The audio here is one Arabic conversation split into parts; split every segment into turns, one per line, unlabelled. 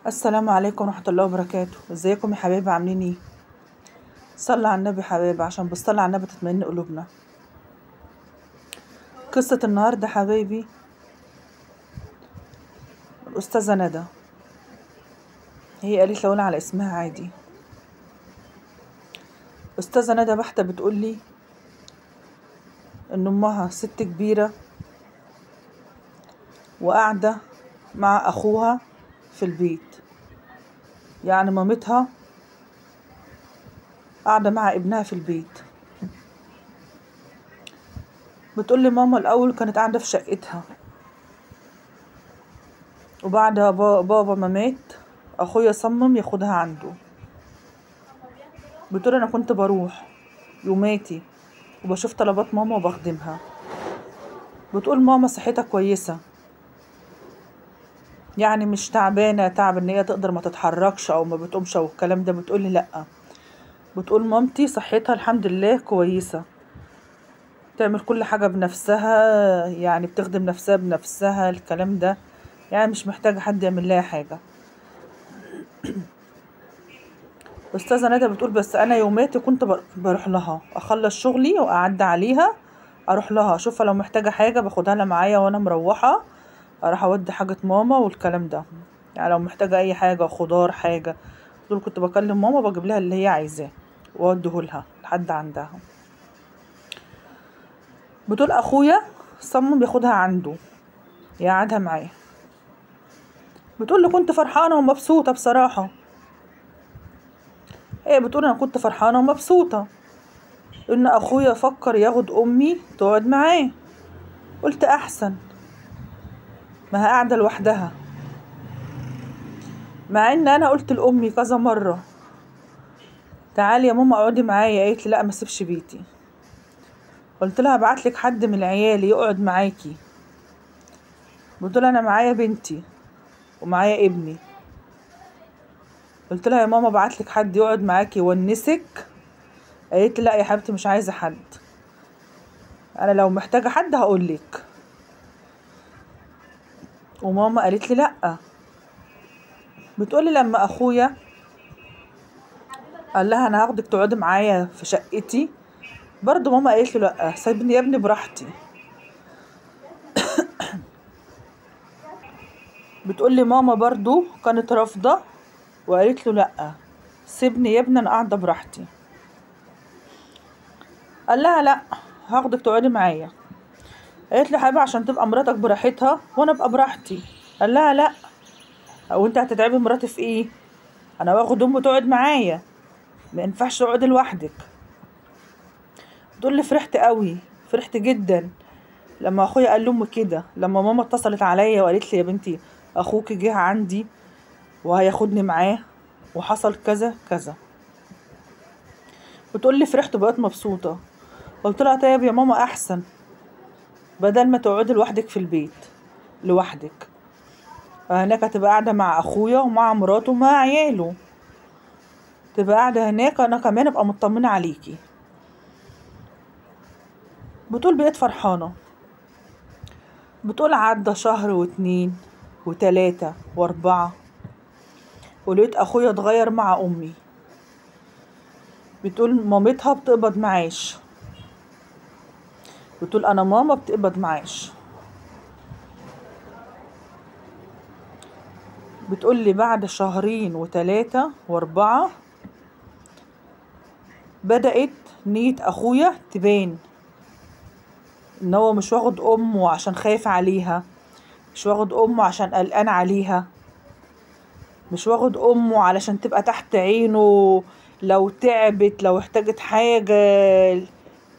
السلام عليكم ورحمة الله وبركاته. ازيكم يا حبايبي، عاملين ايه؟ صلى على النبي حبايبي، عشان بالصلاة على النبي تطمئن قلوبنا. قصة النهاردة حبايبي الأستاذة ندى. هي قالت لي أقول على اسمها عادي. أستاذة ندى بحتة بتقولي إن أمها ست كبيرة وقاعدة مع أخوها في البيت، يعني مامتها قاعدة مع ابنها في البيت. بتقولي ماما الأول كانت قاعدة في شقتها، وبعد بابا ما مات أخويا صمم ياخدها عنده. بتقول أنا كنت بروح يوماتي وبشوف طلبات ماما وبخدمها. بتقول ماما صحتها كويسة، يعني مش تعبانة تعب ان هي تقدر ما تتحركش او ما بتقومش او الكلام ده. بتقولي لأ، بتقول مامتي صحتها الحمد لله كويسة، تعمل كل حاجة بنفسها، يعني بتخدم نفسها بنفسها الكلام ده، يعني مش محتاجة حد يعمل لها حاجة. أستاذة ندى بتقول بس أنا يوماتي كنت بروح لها، أخلص شغلي وأعدي عليها أروح لها أشوفها لو محتاجة حاجة، باخدها لها معايا وأنا مروحة، أروح أودي حاجة ماما والكلام ده، يعني لو محتاجة أي حاجة خضار حاجة. دول كنت بكلم ماما بجيب لها اللي هي عايزاه وأوديهولها لحد عندها. بتقول أخويا صمم ياخدها عنده يقعدها معاه. بتقول لي كنت فرحانة ومبسوطة بصراحة. هي بتقول أنا كنت فرحانة ومبسوطة إن أخويا فكر ياخد أمي تقعد معاه. قلت أحسن، ما هي قاعدة لوحدها، مع إن أنا قلت لأمي كذا مرة تعالي يا ماما اقعدي معايا، قالت لي لا ما اسيبش بيتي. قلت لها ابعتلك حد من عيالي يقعد معاكي. بتقول انا معايا بنتي ومعايا ابني. قلت لها يا ماما ابعتلك حد يقعد معاكي يونسك. قالت لي لا يا حبيبتي مش عايزه حد، انا لو محتاجه حد هقولك. وماما قالت لي لا. بتقولي لما اخويا قال لها انا هاخدك تقعدي معايا في شقتي، برضو ماما قالت له لا، سيبني يا ابني براحتي. بتقولي ماما برضو كانت رافضه وقالت له لا، سيبني يا ابني انا قاعده براحتي. قال لها لا، هاخدك تقعدي معايا. قالت له حبيبي عشان تبقى مراتك براحتها وانا ابقى براحتي. قال لها لا، او انت هتتعبي مراتي في ايه؟ انا واخد امي تقعد معايا، ما ينفعش تقعدي لوحدك. تقول لي فرحت قوي، فرحت جدا لما اخويا قال لامي كده، لما ماما اتصلت عليا وقالت لي يا بنتي اخوك جه عندي وهياخدني معاه وحصل كذا كذا. بتقول لي فرحت وبقيت مبسوطه. قلت لها طيب يا ماما احسن، بدل ما تقعدي لوحدك في البيت لوحدك، هناك هتبقى قاعده مع اخويا ومع مراته ومع عياله، تبقى قاعده هناك انا كمان ابقى مطمنه عليكي. بتقول بقيت فرحانه. بتقول عدى شهر واتنين وتلاتة واربعة ولقيت اخويا اتغير مع امي. بتقول مامتها بتقبض معاش. بتقول انا ماما بتقبض معاش. بتقول لي بعد شهرين وتلاتة واربعة بدأت نية اخويا تبان، ان هو مش واخد امه عشان خايف عليها، مش واخد امه عشان قلقان عليها، مش واخد امه علشان تبقى تحت عينه لو تعبت لو احتاجت حاجة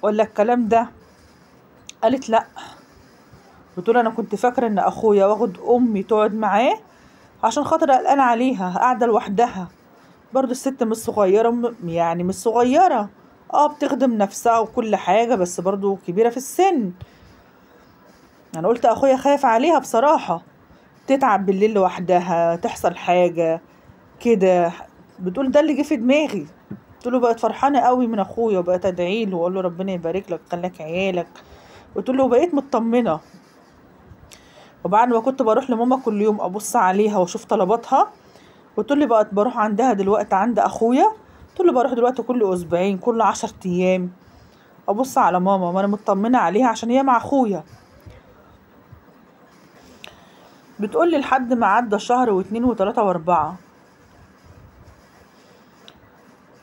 ولا الكلام ده. قالت لا. بتقول انا كنت فاكرة ان اخويا واخد امي تقعد معاه عشان خاطر قلقان عليها قاعدة لوحدها. برضو الست مش صغيرة، يعني مش صغيرة، بتخدم نفسها وكل حاجة، بس برضو كبيرة في السن. انا قلت اخويا خايف عليها بصراحة، تتعب بالليل لوحدها تحصل حاجة كده. بتقول ده اللي جه في دماغي. قلت له بقيت فرحانة قوي من اخويا وبقيت ادعي له واقول له ربنا يبارك لك خليك عيالك. قلت له بقيت مطمنة. وبعد ما كنت بروح لماما كل يوم ابص عليها واشوف طلباتها، وتقول لي بقت بروح عندها دلوقتي عند اخويا. تقول لي بروح دلوقتي كل اسبوعين، كل 10 ايام ابص على ماما، ما انا مطمنه عليها عشان هي مع اخويا. بتقول لي لحد ما عدى شهر واتنين وتلاته واربعه،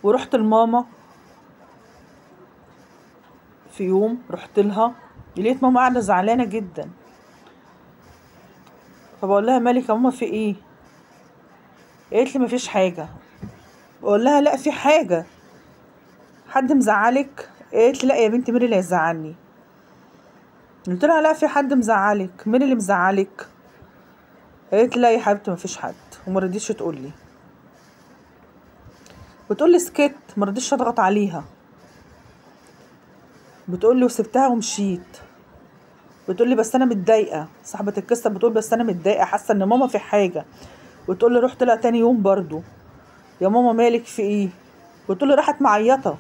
ورحت لماما في يوم، رحت لها لقيت ماما قاعده زعلانه جدا. فبقول لها مالك يا ماما، في ايه؟ قالت لي مفيش حاجه. بقول لها لا في حاجه، حد مزعلك؟ قالت لي لا يا بنتي، مين اللي هيزعلني؟ قلت لها لا في حد مزعلك. مين اللي مزعلك؟ قالت لي لا يا حبيبتي مفيش حد، وما رضيتش تقول لي. بتقول لي سكت، ما رضيتش اضغط عليها. بتقول لي وسبتها ومشيت. بتقول لي بس انا متضايقه، صاحبه القصه بتقول بس انا متضايقه، حاسه ان ماما في حاجه. بتقول لي رحت لها تاني يوم برضو، يا ماما مالك في ايه؟ بتقول لي راحت معيطه.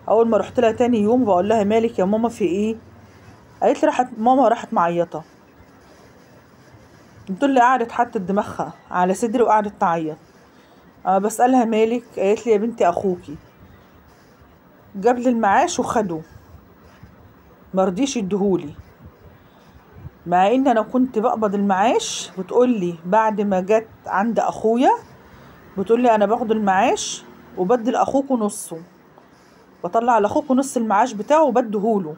اول ما رحت لها تاني يوم بقول لها مالك يا ماما في ايه؟ قالت لي ماما راحت معيطه. بتقول لي قعدت حطت دماغها على صدري وقعدت تعيط. بسألها مالك؟ قالت لي يا بنتي اخوكي جاب لي المعاش وخده، مرضيش يديهولي، مع ان انا كنت بقبض المعاش. بتقول لي بعد ما جت عند اخويا، بتقول لي انا باخد المعاش وبدي لاخوكوا نصه، بطلع لاخوكوا نص المعاش بتاعه وبديهوله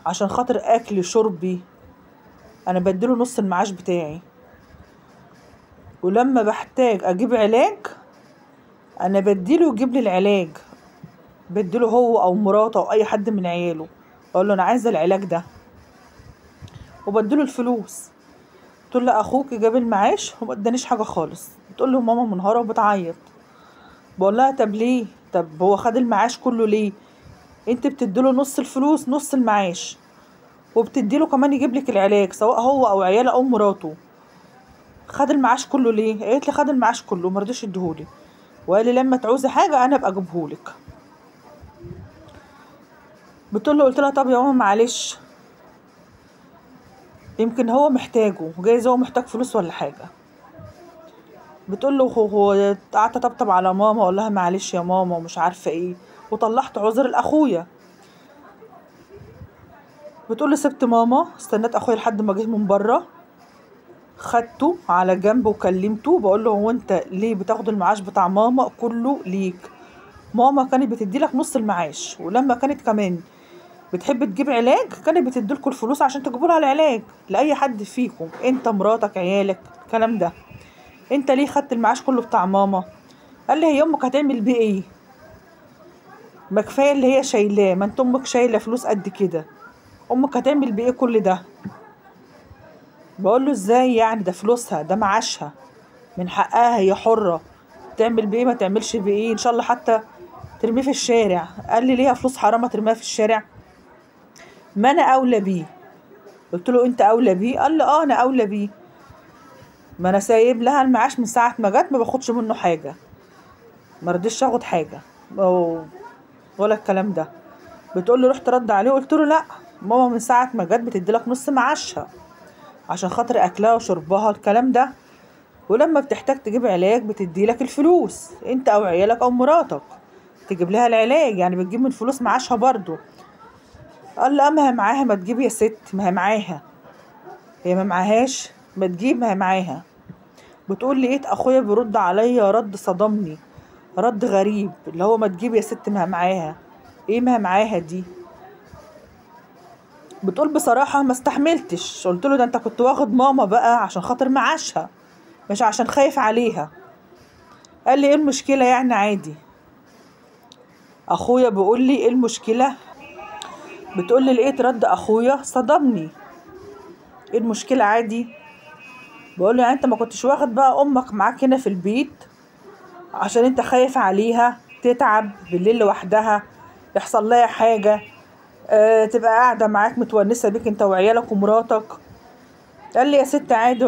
عشان خاطر اكلي شربي، انا بديله نص المعاش بتاعي. ولما بحتاج اجيب علاج انا بديله يجيب لي العلاج، بديله هو او مراته او اي حد من عياله، اقول له انا عايزه العلاج ده وبديله الفلوس. تقول له اخوك جاب المعاش وما ادانيش حاجه خالص. بتقول له ماما منهاره وبتعيط. بقول لها طب ليه؟ طب هو خد المعاش كله ليه؟ انت بتديله نص الفلوس، نص المعاش، وبتديله كمان يجيب لك العلاج سواء هو او عياله او مراته. خد المعاش كله ليه؟ قالت لي خد المعاش كله ما رضيش يديهولي، وقال لي لما تعوزي حاجه انا ابقى اجيبهولك. بتقول له قلت لها طب يا ماما معلش، يمكن هو محتاجه، جايز هو محتاج فلوس ولا حاجه. بتقول له هو قعدت اطبطب على ماما اقول لها معلش يا ماما ومش عارفه ايه، وطلعت عذر لاخويا. بتقول لي سبت ماما، استنيت اخويا لحد ما جه من بره، خدته على جنب وكلمته، بقول له هو انت ليه بتاخد المعاش بتاع ماما كله ليك؟ ماما كانت بتدي لك نص المعاش، ولما كانت كمان بتحب تجيب علاج كانت بتديلكوا الفلوس عشان تجيبوا لها العلاج لاي حد فيكم، انت مراتك عيالك الكلام ده. انت ليه خدت المعاش كله بتاع ماما؟ قال لي هي امك هتعمل بيه ايه؟ ما كفايه اللي هي شايلاه، ما انت امك شايله فلوس قد كده، امك هتعمل بيه كل ده؟ بقول له ازاي يعني؟ ده فلوسها، ده معاشها، من حقها، هي حره تعمل بيه ما تعملش بيه، ان شاء الله حتى ترميه في الشارع. قال لي ليها فلوس حرام ترميها في الشارع؟ ما انا اولى بيه. قلت له انت اولى بيه؟ قال لي اه انا اولى بيه، ما انا سايب لها المعاش من ساعه ما جت، ما باخدش منه حاجه، ما رضيتش اخد حاجه ولا الكلام ده. بتقول له رحت رد عليه قلت له لا، ماما من ساعه ما جت بتدي لك نص معاشها عشان خاطر اكلها وشربها الكلام ده، ولما بتحتاج تجيب علاج بتدي لك الفلوس انت او عيالك او مراتك تجيب لها العلاج، يعني بتجيب من فلوس معاشها برضو. قال لي ما هي معاها، ما تجيب يا ست، ما هي معاها، هي ما معاهاش ما تجيب، ما هي معاها. بتقول لي لقيت اخويا بيرد عليا رد صدمني، رد غريب، اللي هو ما تجيب يا ست، ما هي معاها. ايه ما هي معاها دي؟ بتقول بصراحه ما استحملتش، قلت له ده انت كنت واخد ماما بقى عشان خاطر معاشها مش عشان خايف عليها. قال لي ايه المشكله يعني؟ عادي. اخويا بيقول لي ايه المشكله؟ بتقول لي لقيت رد اخويا صدمني، ايه المشكله عادي؟ بقول له يعني انت ما كنتش واخد بقى امك معاك هنا في البيت عشان انت خايف عليها تتعب بالليل لوحدها، يحصل لها حاجه، تبقى قاعده معاك متونسه بيك انت وعيالك ومراتك؟ قال لي يا ست عادي،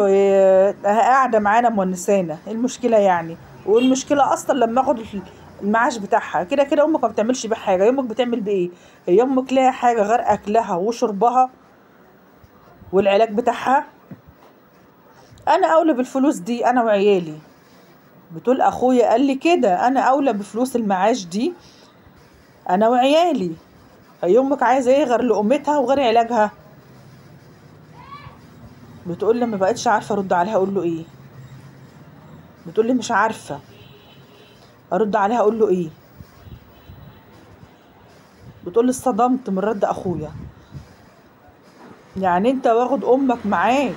قاعده معانا مونسانا، ايه المشكله يعني؟ والمشكله اصلا لما اخد المعاش بتاعها كده كده امك ما بتعملش بيه حاجه، امك بتعمل بايه؟ هي امك لها حاجه غير اكلها وشربها والعلاج بتاعها؟ انا اولى بالفلوس دي انا وعيالي، بتقول اخويا قال لي كده، انا اولى بفلوس المعاش دي انا وعيالي. هي امك عايزه ايه غير لقمتها وغير علاجها؟ بتقول لي ما بقتش عارفه ارد عليها اقول له ايه. بتقول لي مش عارفه ارد عليها اقول له ايه. بتقول لي اصطدمت من رد اخويا. يعني انت واخد امك معاك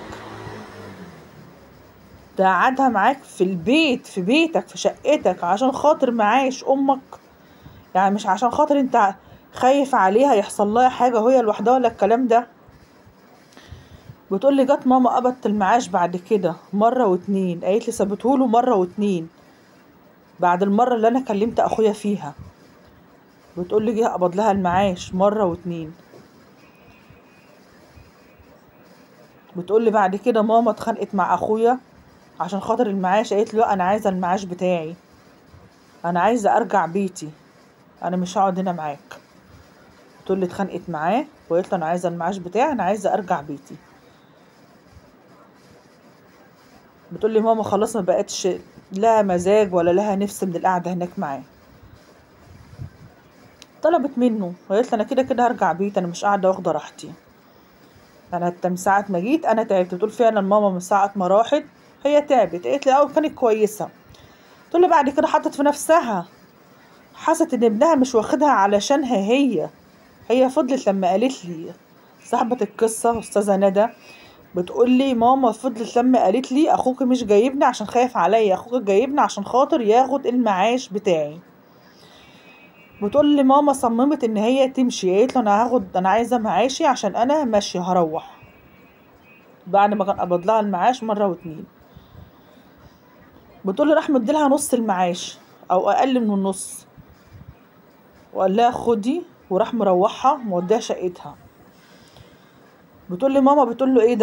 تقعدها معاك في البيت، في بيتك، في شقتك، عشان خاطر معاش امك؟ يعني مش عشان خاطر انت خايف عليها يحصل لها حاجه وهي لوحدها ولا الكلام ده؟ بتقول لي جت ماما قبضت المعاش بعد كده مره واتنين، قالت لي سابتهوله مره واتنين بعد المره اللي انا كلمت اخويا فيها. بتقول لي جه قبض لها المعاش مره واتنين. بتقول لي بعد كده ماما اتخانقت مع اخويا عشان خاطر المعاش، قالت له انا عايزه المعاش بتاعي، انا عايزه ارجع بيتي، انا مش هقعد هنا معاك. بتقول لي اتخانقت معاه وقالت له انا عايزه المعاش بتاعي، انا عايزه ارجع بيتي. بتقول لي ماما خلاص ما بقتش لها مزاج ولا لها نفس من القعده هناك معاه. طلبت منه وقالت له انا كده كده هرجع بيتي، انا مش قاعده واخده راحتي، انا من ساعه ما جيت انا تعبت. بتقول فعلا ماما من ساعه ما راحت هي تعبت. قالت لي الاول كانت كويسه، تقول لي بعد كده حطت في نفسها، حست ان ابنها مش واخدها علشانها هي فضلت لما قالت لي صاحبة القصة أستاذة ندى، بتقول لي ماما فضلت لما قالت لي أخوك مش جايبني عشان خايف عليا، أخوك جايبني عشان خاطر ياخد المعاش بتاعي. بتقول لي ماما صممت إن هي تمشي، قالت له أنا عايزة معاشي عشان أنا ماشية هروح، بعد ما كان قبض لها المعاش مرة واتنين. بتقول لي راح مديلها نص المعاش أو أقل من النص، وقال لها خدي، وراح مروحها موديها شقتها. بتقول لي ماما بتقول له ايه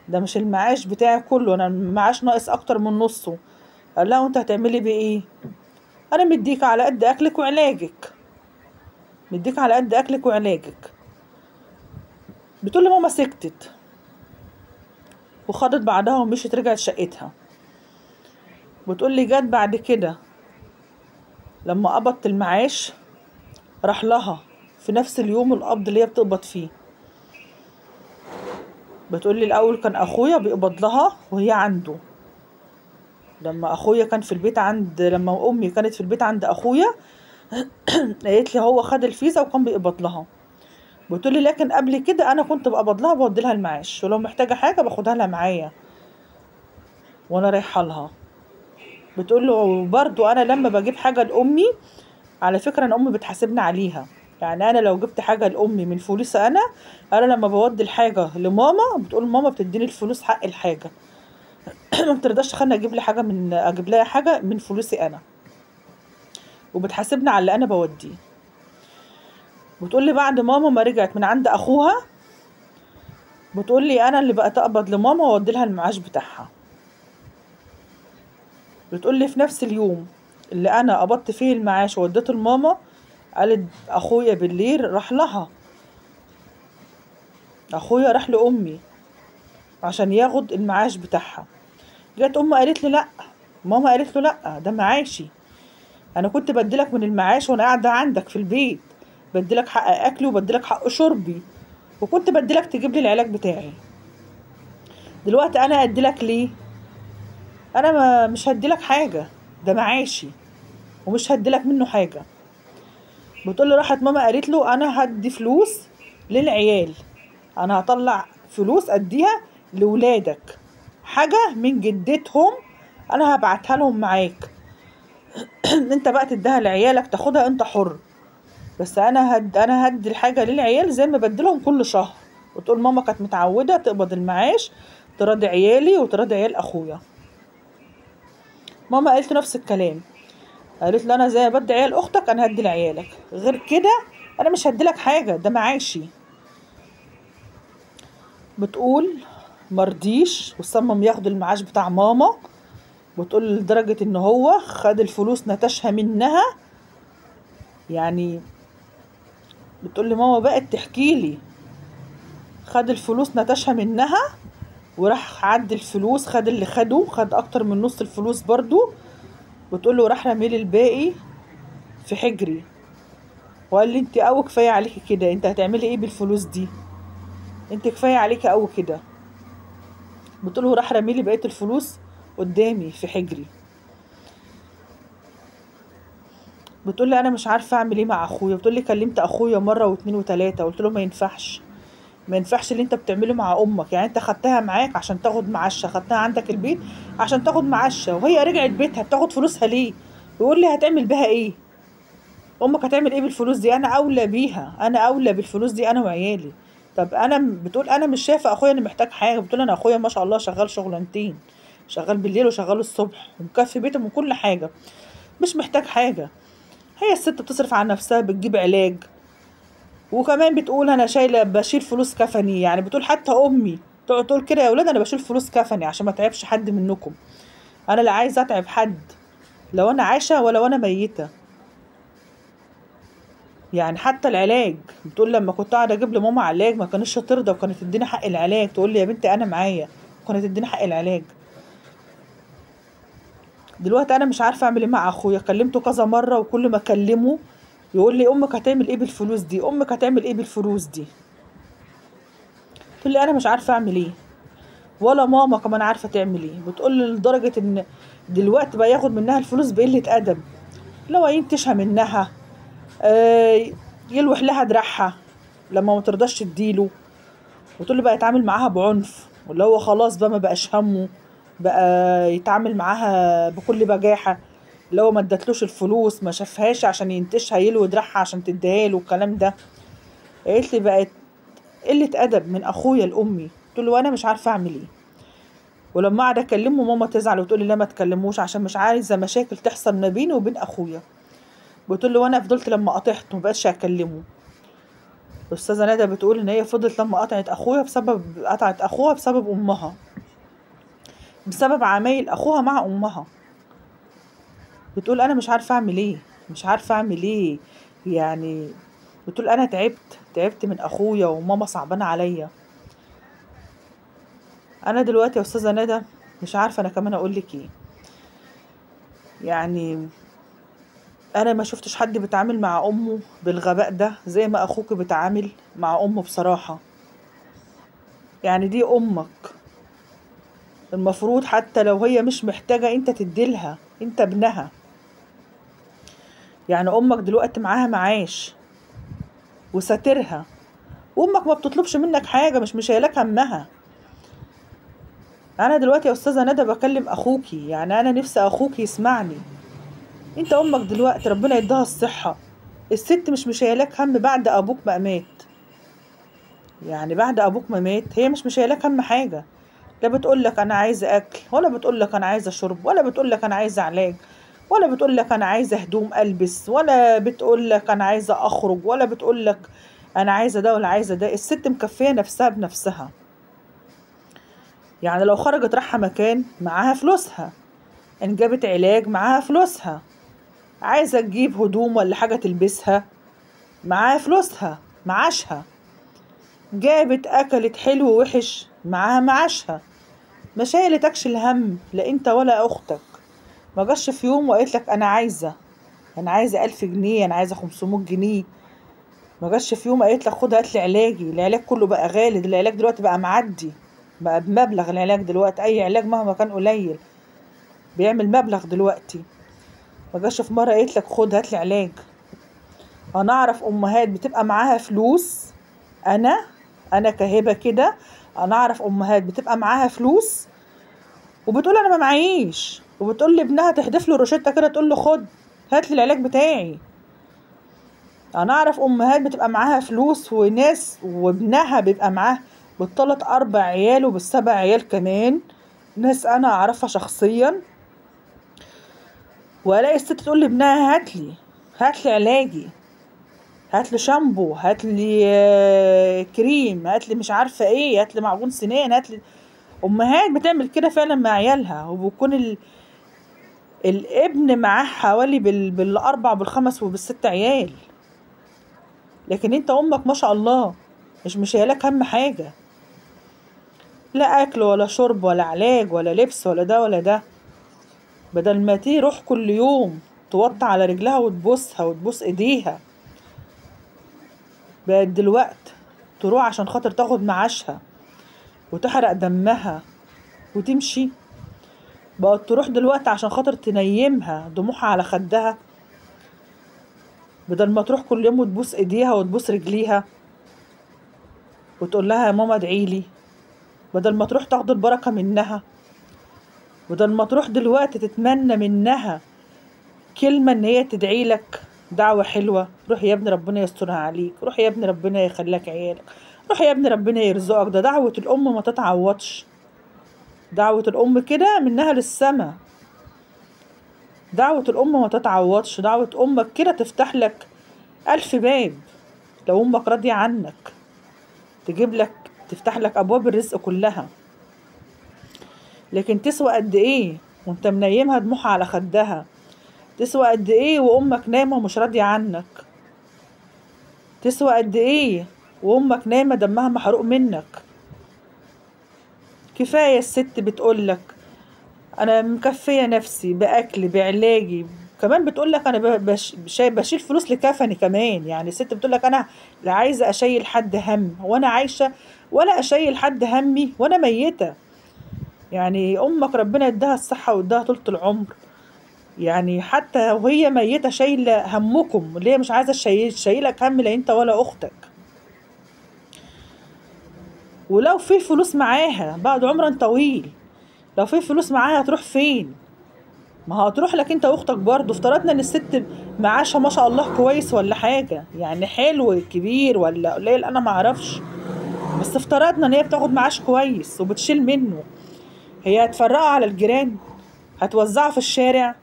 ده مش المعاش بتاعي كله، انا المعاش ناقص اكتر من نصه. قال لها وانت هتعملي بيه ايه؟ انا مديك على قد اكلك وعلاجك، مديك على قد اكلك وعلاجك. بتقول لي ماما سكتت وخدت بعدها ومشيت رجعت شقتها. بتقول لي جت بعد كده لما قبضت المعاش راح لها في نفس اليوم القبض اللي هي بتقبض فيه. بتقول لي الاول كان اخويا بيقبض لها وهي عنده، لما اخويا كان في البيت لما امي كانت في البيت عند اخويا قالت لي هو خد الفيزا وكان بيقبض لها. بتقول لي لكن قبل كده انا كنت بقبض لها بودي لها المعاش، ولو محتاجه حاجه باخدها لها معايا وانا رايحه لها. بتقول له برضو انا لما بجيب حاجه لامي، على فكره انا امي بتحاسبني عليها، يعني انا لو جبت حاجه لامي من فلوس انا لما بودي الحاجه لماما بتقول ماما بتديني الفلوس حق الحاجه ما بترضاش تخليني اجيب لها حاجه من فلوسي انا، وبتحاسبني على اللي انا بوديه. بتقول لي بعد ماما ما رجعت من عند اخوها، بتقول لي انا اللي بقيت اقبض لماما واودي لها المعاش بتاعها. بتقول لي في نفس اليوم اللي انا قبضت فيه المعاش ووديته لماما، قالت اخويا بالليل راح لها، اخويا راح لامي عشان ياخد المعاش بتاعها. جت امي قالت لي لا، ماما قالت له لا ده معاشي، انا كنت بديلك من المعاش وانا قاعده عندك في البيت، بديلك حق اكلي وبديلك حق شربي، وكنت بديلك تجيب لي العلاج بتاعي. دلوقتي انا اديلك ليه؟ انا مش هديلك حاجه، ده معاشي ومش هديلك منه حاجه. بتقول لي راحت ماما قالت له انا هدي فلوس للعيال، انا هطلع فلوس اديها لولادك، حاجه من جدتهم انا هبعتها لهم معاك انت بقى تديها لعيالك تاخدها انت حر، بس انا هدي الحاجه للعيال زي ما بديلهم كل شهر. وتقول ماما كانت متعوده تقبض المعاش تراضي عيالي وتراضي عيال اخويا. ماما قالت نفس الكلام، قالت له انا زي ما بدي عيال اختك انا هدي لعيالك، غير كده انا مش هديلك حاجه، ده معاشي. بتقول مرضيش وصمم ياخد المعاش بتاع ماما. بتقول لدرجه ان هو خد الفلوس نتشها منها، يعني بتقول لي ماما بقت تحكي لي خد الفلوس نتشها منها وراح عد الفلوس، خد اللي خده، خد اكتر من نص الفلوس برضو، بتقول له راح رميلي الباقي في حجري وقال لي انت قوي كفايه عليكي كده، انت هتعملي ايه بالفلوس دي؟ انت كفايه عليكي قوي كده. بتقول له راح رميلي بقيه الفلوس قدامي في حجري. بتقول لي انا مش عارفه اعمل ايه مع اخويا. بتقول لي كلمت اخويا مره واتنين وتلاته، قلت له ما ينفعش، ما ينفعش اللي انت بتعمله مع امك. يعني انت خدتها معاك عشان تاخد معاشها، خدتها عندك البيت عشان تاخد معاشها، وهي رجعت بيتها بتاخد فلوسها ليه؟ يقول لي هتعمل بيها ايه؟ امك هتعمل ايه بالفلوس دي؟ انا اولى بيها، انا اولى بالفلوس دي انا وعيالي. طب انا بتقول انا مش شايفه اخويا انه محتاج حاجه. بتقول انا اخويا ما شاء الله شغال شغلانتين، شغال بالليل وشغال الصبح ومكفي بيته من كل حاجه، مش محتاج حاجه. هي الست بتصرف على نفسها، بتجيب علاج، وكمان بتقول انا شايله بشيل فلوس كفني. يعني بتقول حتى امي تقعد تقول كده، يا ولاد انا بشيل فلوس كفني عشان ما تعبش حد منكم. انا لا عايزه اتعب حد، لو انا عايشه ولا وانا ميته. يعني حتى العلاج بتقول لما كنت قاعده اجيب لماما علاج ما كانتش ترضى، وكانت تديني حق العلاج، تقول لي يا بنتي انا معايا، وكانت تديني حق العلاج. دلوقتي انا مش عارفه اعمل ايه مع اخويا. كلمته كذا مره وكل ما اكلمه يقول لي امك هتعمل ايه بالفلوس دي، امك هتعمل ايه بالفلوس دي. تقول لي انا مش عارفه اعمل ايه، ولا ماما كمان عارفه تعمل ايه. بتقول لي لدرجه ان دلوقتي بقى ياخد منها الفلوس بقله ادب، لو ينتشها منها، آه، يلوح لها دراعها لما ما ترضاش تديله. وتقول لي بقى يتعامل معاها بعنف، واللي هو خلاص بقى ما بقاش همه، بقى يتعامل معاها بكل بجاحة. اللي هو ما ادتلوش الفلوس، ما شافهاش عشان ينتشها، يلوي دراعها عشان تديها له والكلام ده. قالت لي بقت قلة أدب من أخويا لأمي. قلت له أنا مش عارفة أعمل إيه. ولما أقعد أكلمه ماما تزعل وتقول لي لا ما تكلموش عشان مش عايزة مشاكل تحصل ما بيني وبين أخويا. بتقول له وأنا فضلت لما قطعت مبقتش أكلمه. الأستاذة ندى بتقول إن هي فضلت لما قطعت أخوها بسبب أمها، بسبب عمايل أخوها مع أمها. بتقول أنا مش عارفة أعمل إيه، مش عارفة أعمل إيه. يعني بتقول أنا تعبت من أخويا وماما صعبانة عليا. أنا دلوقتي يا أستاذة ندى مش عارفة أنا كمان أقولك إيه. يعني أنا ما شفتش حد بيتعامل مع أمه بالغباء ده زي ما أخوك بيتعامل مع أمه بصراحة. يعني دي أمك، المفروض حتى لو هي مش محتاجة أنت تديلها، أنت ابنها. يعني أمك دلوقتي معاها معاش وساترها، وأمك ما بتطلبش منك حاجة، مش شايلك همها. أنا دلوقتي يا أستاذة ندى بكلم أخوكي، يعني أنا نفسي أخوك يسمعني. أنت أمك دلوقتي ربنا يديها الصحة، الست مش شايلك هم بعد أبوك ما مات. يعني بعد أبوك ما مات هي مش شايلك هم حاجة. لا بتقولك أنا عايزة أكل، ولا بتقولك أنا عايزة شرب، ولا بتقولك أنا عايزة علاج، ولا بتقولك أنا عايزة هدوم ألبس، ولا بتقولك أنا عايزة أخرج، ولا بتقولك أنا عايزة ده ولا عايزة ده. الست مكفية نفسها بنفسها. يعني لو خرجت رايحة مكان معاها فلوسها، إن جابت علاج معاها فلوسها، عايزة تجيب هدوم ولا حاجة تلبسها معاها فلوسها معاشها، جابت أكلت حلو ووحش معاها معاشها. ما شايلتكش الهم لا انت ولا اختك. ما جاش في يوم وقالت لك انا عايزه 1000 جنيه، انا عايزه 500 جنيه. ما جاش في يوم قالت لك خد هات لي علاجي. العلاج كله بقى غالي، العلاج دلوقتي بقى معدي، بقى بمبلغ. العلاج دلوقتي اي علاج مهما كان قليل بيعمل مبلغ دلوقتي. ما جاش في مره قالت لك خد هات لي علاج. انا اعرف امهات بتبقى معاها فلوس، انا كهبه كده، انا اعرف امهات بتبقى معاها فلوس وبتقول انا ما معيش، وبتقول لابنها تحدف له روشته كده تقول له خد هات لي العلاج بتاعي. انا اعرف امهات بتبقى معاها فلوس وناس وابنها بيبقى معاه بالثلاث 4 عيال وبال7 عيال كمان، ناس انا اعرفها شخصيا. والاقي الست تقول لابنها هات لي علاجي، هات لي شامبو، هات لي كريم، هات لي مش عارفه ايه، هات لي معجون سنان، هات لي. امهات بتعمل كده فعلا مع عيالها، وبيكون الابن معاه حوالي بالاربع بالخمس وبال6 عيال. لكن انت امك ما شاء الله مش شايلك هم حاجه، لا اكل ولا شرب ولا علاج ولا لبس ولا ده ولا ده. بدل ما تروح كل يوم توطي على رجلها وتبوسها وتبوس ايديها، بقت دلوقت تروح عشان خاطر تاخد معاشها وتحرق دمها وتمشي. بقت تروح دلوقتي عشان خاطر تنيمها دموعها على خدها، بدل ما تروح كل يوم وتبوس ايديها وتبوس رجليها وتقول لها يا ماما ادعيلي، بدل ما تروح تاخد البركة منها، بدل ما تروح دلوقتي تتمنى منها كلمة ان هي تدعي لك دعوة حلوة. روح يا ابني ربنا يسترها عليك، روح يا ابني ربنا يخليك عيالك، روح يا ابني ربنا يرزقك. ده دعوة الام ما تتعوضش، دعوة الام كده منها للسما، دعوة الام ما تتعوضش. دعوة امك كده تفتح لك 1000 باب. لو امك راضية عنك تجيب لك، تفتح لك ابواب الرزق كلها. لكن تسوى قد ايه وانت منيمها دموعها على خدها؟ تسوى قد ايه وامك نايمه ومش راضيه عنك؟ تسوى قد ايه وامك نايمه دمها محروق منك؟ كفايه الست بتقولك انا مكفيه نفسي باكل بعلاجي، كمان بتقولك انا بشيل فلوس لكفني كمان. يعني الست بتقولك انا لا عايزه اشيل حد هم وانا عايشه، ولا اشيل حد همي وانا ميته. يعني امك ربنا يديها الصحه ويديها طولة العمر، يعني حتى وهي ميته شايله همكم، اللي هي مش عايزه شايلك هم لا انت ولا اختك. ولو في فلوس معاها بعد عمر طويل، لو في فلوس معاها هتروح فين؟ ما هتروح لك انت واختك برضه. افترضنا ان الست معاشها ما شاء الله كويس ولا حاجه، يعني حلو كبير ولا قليل انا ما اعرفش، بس افترضنا ان هي بتاخد معاش كويس وبتشيل منه، هي هتفرقه على الجيران؟ هتوزعه في الشارع؟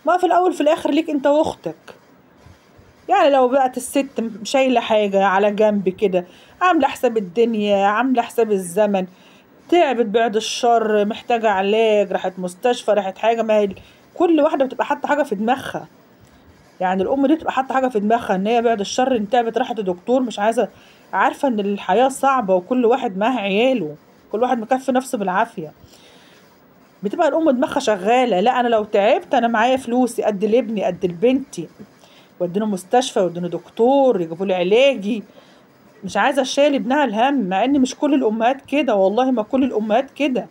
ما في الاول في الاخر ليك انت واختك. يعني لو بقت الست شايله حاجه على جنب كده، عامله حساب الدنيا، عامله حساب الزمن، تعبت بعد الشر، محتاجه علاج، راحت مستشفى، راحت حاجه، ما هي كل واحده بتبقى حاطه حاجه في دماغها. يعني الام دي بتبقى حاطه حاجه في دماغها ان هي بعد الشر ان تعبت راحت لدكتور، مش عايزه، عارفه ان الحياه صعبه وكل واحد معاه عياله، كل واحد مكفي نفسه بالعافيه. بتبقى الام دماغها شغاله، لا انا لو تعبت انا معايا فلوسي قد لابني قد لبنتي، ودينه مستشفى ودينه دكتور يجيبوا لي علاجي، مش عايزه اشيل ابنها الهم. مع ان مش كل الامهات كده، والله ما كل الامهات كده.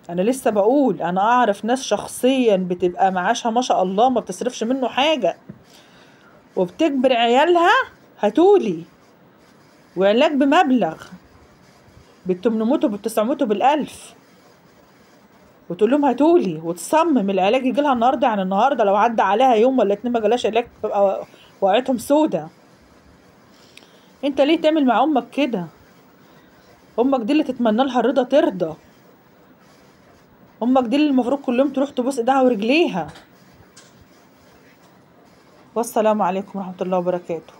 انا لسه بقول انا اعرف ناس شخصيا بتبقى معاشها ما شاء الله ما بتصرفش منه حاجه، وبتجبر عيالها هاتولي، وعلاج بمبلغ ب800 وب900 وبال1000، وتقول لهم هاتولي، وتصمم العلاج يجي لها النهارده عن النهارده، لو عدى عليها يوم ولا 2 ما جالهاش علاج تبقى وقعتهم سودا. انت ليه تعمل مع امك كده؟ امك دي اللي تتمنى لها الرضا ترضى، امك دي اللي المفروض كل يوم تروح تبوس ايدها ورجليها. والسلام عليكم ورحمه الله وبركاته.